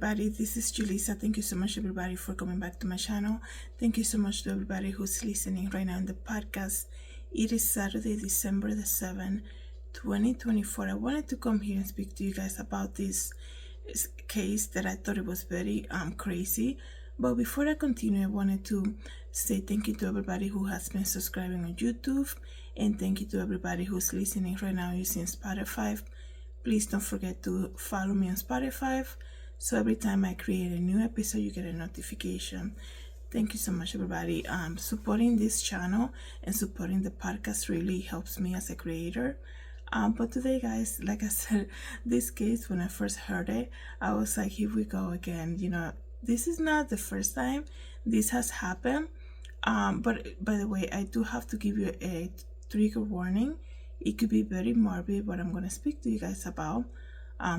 everybody, this is Julissa. Thank you so much everybody for coming back to my channel. Thank you so much to everybody who's listening right now in the podcast. It is Saturday, December the 7th, 2024. I wanted to come here and speak to you guys about this case that I thought it was very crazy. But before I continue, I wanted to say thank you to everybody who has been subscribing on YouTube, and thank you to everybody who's listening right now using Spotify. Please don't forget to follow me on Spotify, so every time I create a new episode you get a notification. Thank you so much everybody. Supporting this channel and supporting the podcast really helps me as a creator. But today guys, like I said, this case, when I first heard it, I was like, here we go again. This is not the first time this has happened. But by the way, I do have to give you a trigger warning. It could be very morbid what I'm going to speak to you guys about.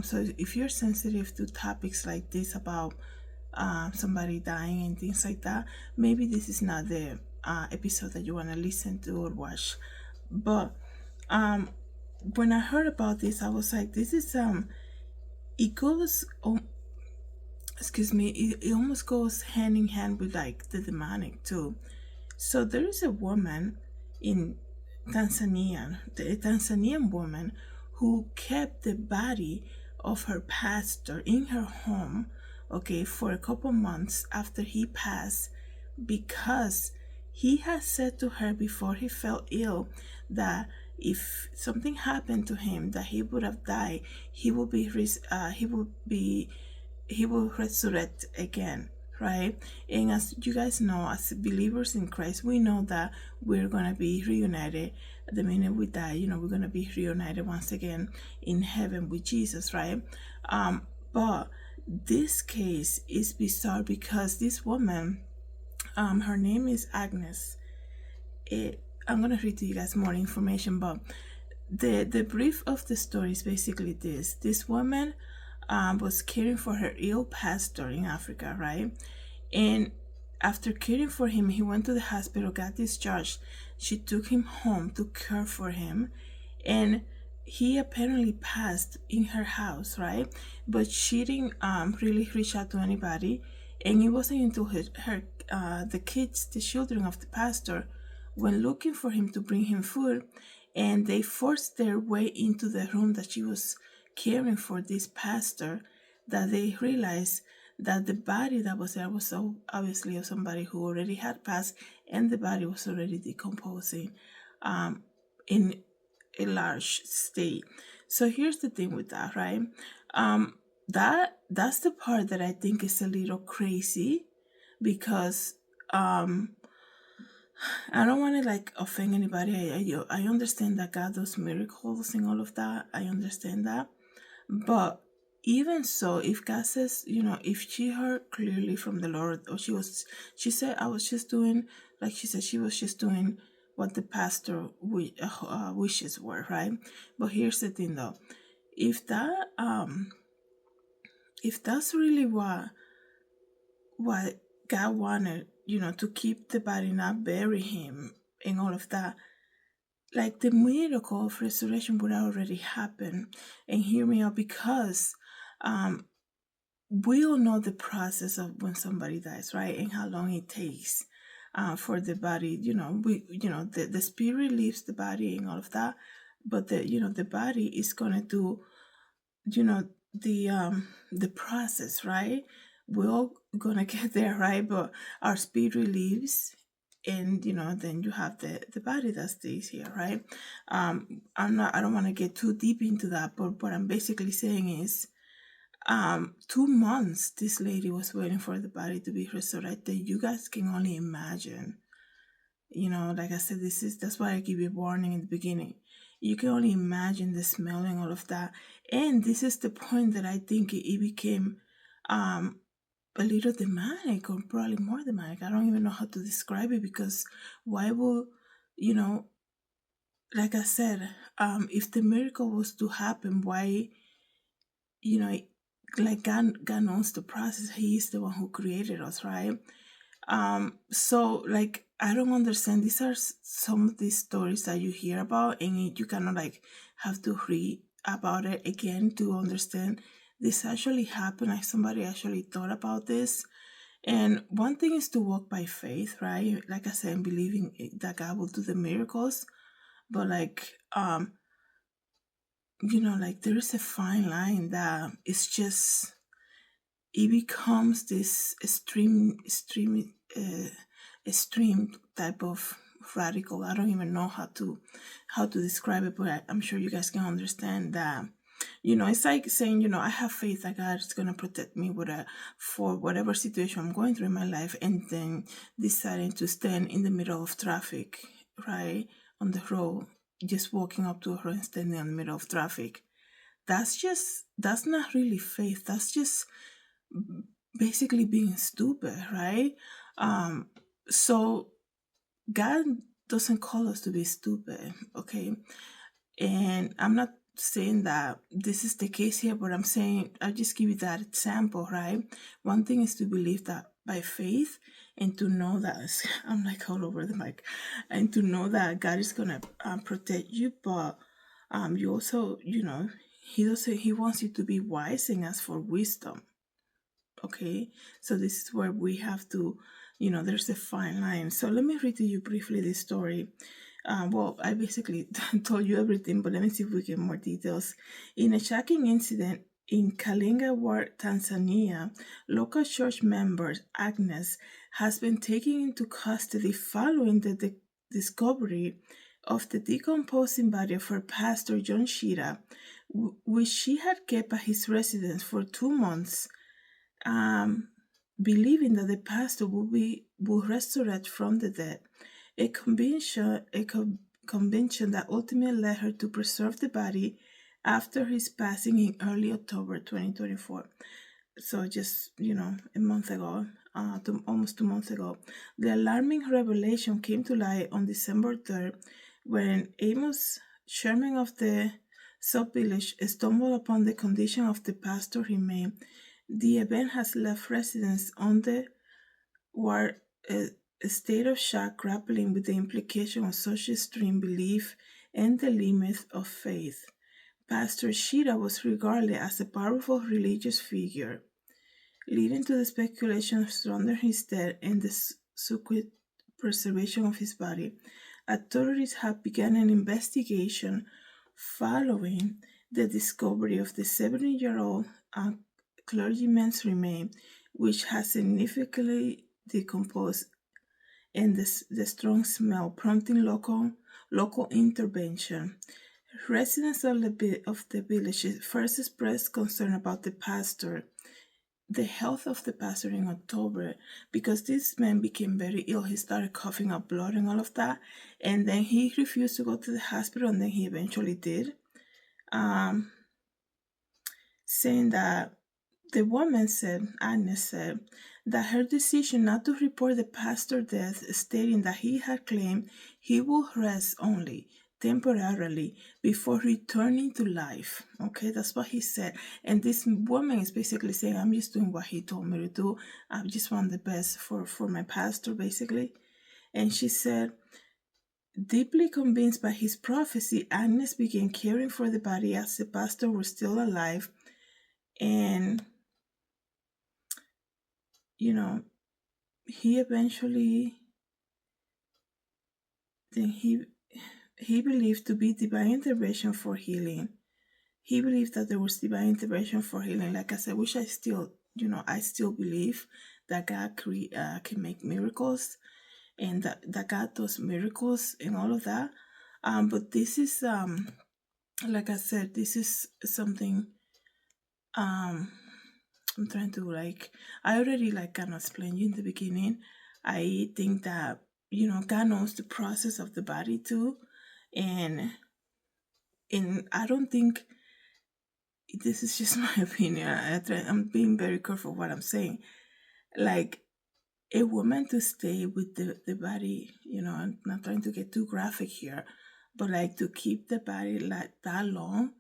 So if you're sensitive to topics like this about somebody dying and things like that, maybe this is not the episode that you want to listen to or watch. But when I heard about this, I was like, this is it goes it almost goes hand in hand with like the demonic too. So there is a woman in Tanzania, a Tanzanian woman who kept the body of her pastor in her home, okay, for a couple months after he passed, because he had said to her before he fell ill that if something happened to him, that he would have died, he will resurrect again, right? And as you guys know, as believers in Christ, we know that we're gonna be reunited the minute we die. We're gonna be reunited once again in heaven with Jesus, right? But this case is bizarre because this woman, her name is Agnes. I'm gonna read to you guys more information, but the brief of the story is basically this. This woman was caring for her ill pastor in Africa, right? And after caring for him, he went to the hospital, got discharged. She took him home to care for him, and he apparently passed in her house, right? But she didn't really reach out to anybody, and it wasn't until the children of the pastor, went looking for him to bring him food, and they forced their way into the room that she was caring for this pastor, that they realized that the body that was there was so obviously of somebody who already had passed, and the body was already decomposing in a large state. So here's the thing with that, right? That's the part that I think is a little crazy, because I don't want to like offend anybody. I understand that God does miracles and all of that. I understand that. But even so, if God says, if she heard clearly from the Lord, or she said, I was just doing, like she said, she was just doing what the pastor wishes were, right? But here's the thing though. If that's really what God wanted, to keep the body, not bury him and all of that, like the miracle of resurrection would already happen. And hear me out, because we all know the process of when somebody dies, right? And how long it takes for the body, the spirit leaves the body and all of that, but the body is gonna do, the process, right? We're all gonna get there, right? But our spirit leaves, and then you have the body that stays here, right? I don't want to get too deep into that, but what I'm basically saying is 2 months this lady was waiting for the body to be resurrected. You guys can only imagine, like I said, that's why I give you a warning in the beginning. You can only imagine the smell and all of that. And this is the point that I think it became a little demonic, or probably more demonic. I don't even know how to describe it, because why would, like I said, if the miracle was to happen, why, like God knows the process. He is the one who created us, right? So like, I don't understand. These are some of these stories that you hear about, and you kind of like have to read about it again to understand this actually happened. Like somebody actually thought about this. And one thing is to walk by faith, right? Like I said, believing that God will do the miracles. But like, like there is a fine line that it's just, it becomes this extreme type of radical. I don't even know how to describe it, but I'm sure you guys can understand that. It's like saying, I have faith that God is gonna protect me for whatever situation I'm going through in my life, and then deciding to stand in the middle of traffic, right, on the road, just walking up to a road and standing in the middle of traffic. That's not really faith. That's just basically being stupid, right? So God doesn't call us to be stupid, okay? And I'm not saying that this is the case here, but I'm saying I'll just give you that example, right? One thing is to believe that by faith, and to know that I'm like all over the mic, and to know that God is gonna protect you, but you also, he wants you to be wise and ask for wisdom. Okay, so this is where we have to, there's a fine line. So let me read to you briefly this story. Well, I basically told you everything, but let me see if we get more details. In a shocking incident in Kalinga Ward, Tanzania, local church member Agnes has been taken into custody following the discovery of the decomposing body of her pastor John Shira, which she had kept at his residence for 2 months, um, believing that the pastor will resurrect from the dead. A convention that ultimately led her to preserve the body after his passing in early October 2024. So just, a month ago, almost 2 months ago. The alarming revelation came to light on December 3rd when Amos, chairman of the sub-village, stumbled upon the condition of the pastor he made. The event has left residents on the ward a state of shock, grappling with the implication of such extreme belief and the limits of faith. Pastor Shira was regarded as a powerful religious figure, leading to the speculation surrounding his death and the subsequent preservation of his body. Authorities have begun an investigation following the discovery of the 70-year-old clergyman's remains, which has significantly decomposed, and the strong smell prompting local intervention. Residents of the village first expressed concern about the health of the pastor in October, because this man became very ill. He started coughing up blood and all of that, and then he refused to go to the hospital, and then he eventually did, saying that the woman said, Agnes said, that her decision not to report the pastor's death, stating that he had claimed he will rest only temporarily before returning to life. Okay, that's what he said. And this woman is basically saying, I'm just doing what he told me to do. I just want the best for my pastor, basically. And she said, deeply convinced by his prophecy, Agnes began caring for the body as the pastor was still alive. And he eventually, then he believed to be divine intervention for healing. He believed that there was divine intervention for healing. Like I said, which I still believe that God can make miracles, and that God does miracles and all of that. But this is, like I said, this is something, I'm trying to I already kind of explained you in the beginning. I think that, God knows the process of the body too. And I don't think, this is just my opinion. I'm being very careful what I'm saying. Like, a woman to stay with the body, I'm not trying to get too graphic here, but to keep the body like that long,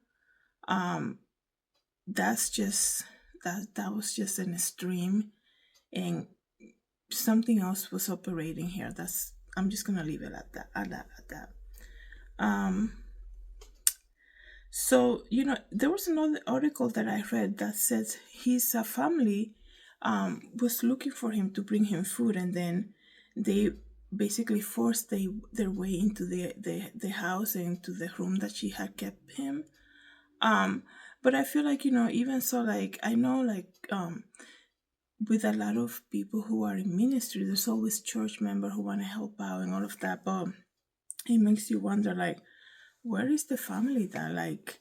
that's just, that was just an extreme, and something else was operating here. I'm just gonna leave it at that. So, there was another article that I read that says his family was looking for him to bring him food, and then they basically forced their way into the house and to the room that she had kept him. Um, but I feel like, even so, like, I know, like, with a lot of people who are in ministry, there's always church members who want to help out and all of that, but it makes you wonder, like, where is the family that, like,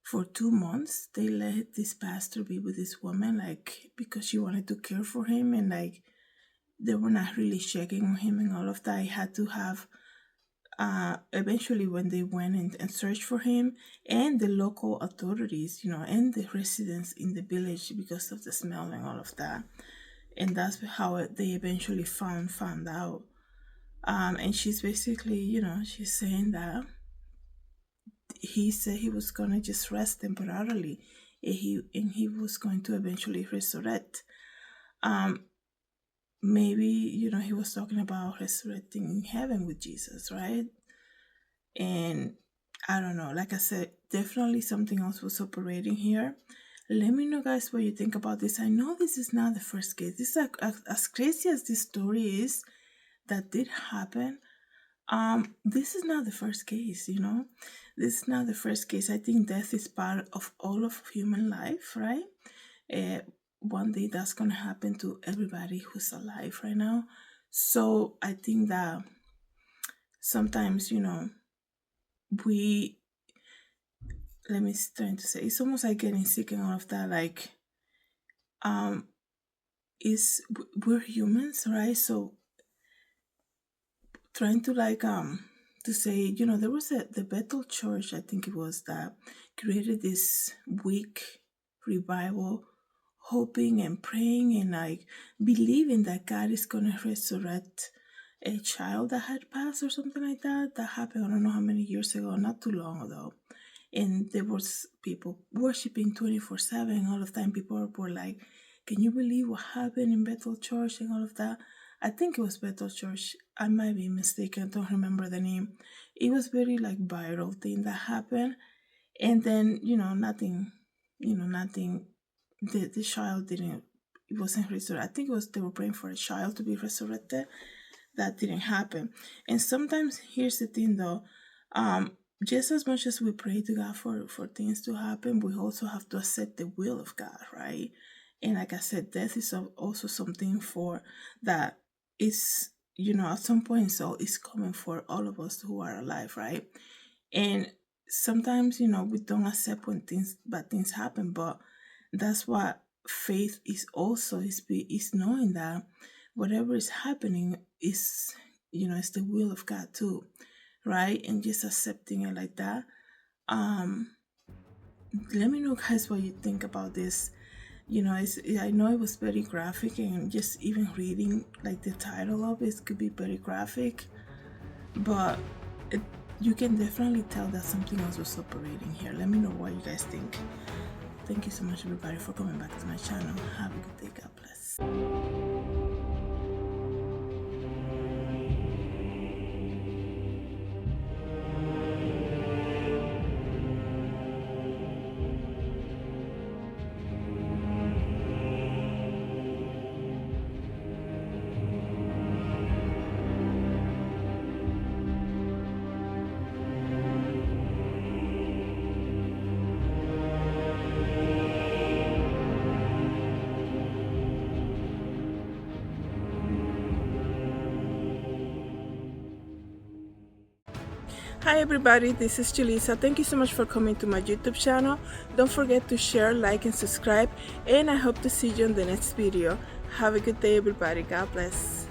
for 2 months they let this pastor be with this woman, like, because she wanted to care for him, and like they were not really checking on him and all of that. He had to have eventually, when they went and searched for him, and the local authorities, and the residents in the village, because of the smell and all of that, and that's how they eventually found out. And she's basically, she's saying that he said he was gonna just rest temporarily, and he was going to eventually resurrect. Maybe, he was talking about resurrecting in heaven with Jesus, right? And I don't know, like I said, definitely something else was operating here. Let me know, guys, what you think about this. I know this is not the first case. This is as crazy as this story is that did happen. This is not the first case, This is not the first case. I think death is part of all of human life, right? One day that's gonna happen to everybody who's alive right now. So I think that sometimes, we, let me try to say, it's almost like getting sick and all of that, like, we're humans, right? So trying to, like, to say, there was the Bethel Church, I think it was, that created this week revival, hoping and praying and, like, believing that God is gonna resurrect a child that had passed or something like that. That happened, I don't know how many years ago, not too long ago. And there was people worshiping 24/7 all of the time. People were like, can you believe what happened in Bethel Church and all of that? I think it was Bethel Church. I might be mistaken. I don't remember the name. It was very, like, viral thing that happened. And then, nothing, the child it wasn't resurrected. I think they were praying for a child to be resurrected. That didn't happen. And sometimes, here's the thing though, just as much as we pray to God for things to happen, we also have to accept the will of God, right? And like I said, death is also something for that is, at some point, so it's coming for all of us who are alive, right? And sometimes, we don't accept when bad things happen, but that's what faith is also, is knowing that whatever is happening is, it's the will of God too, right? And just accepting it like that. Let me know, guys, what you think about this. I know it was very graphic, and just even reading, like, the title of it could be very graphic, but you can definitely tell that something else was operating here. Let me know what you guys think. Thank you so much, everybody, for coming back to my channel. Have a good day. God bless. Hi everybody, this is Julissa. Thank you so much for coming to my YouTube channel. Don't forget to share, like, and subscribe, and I hope to see you in the next video. Have a good day, everybody. God bless.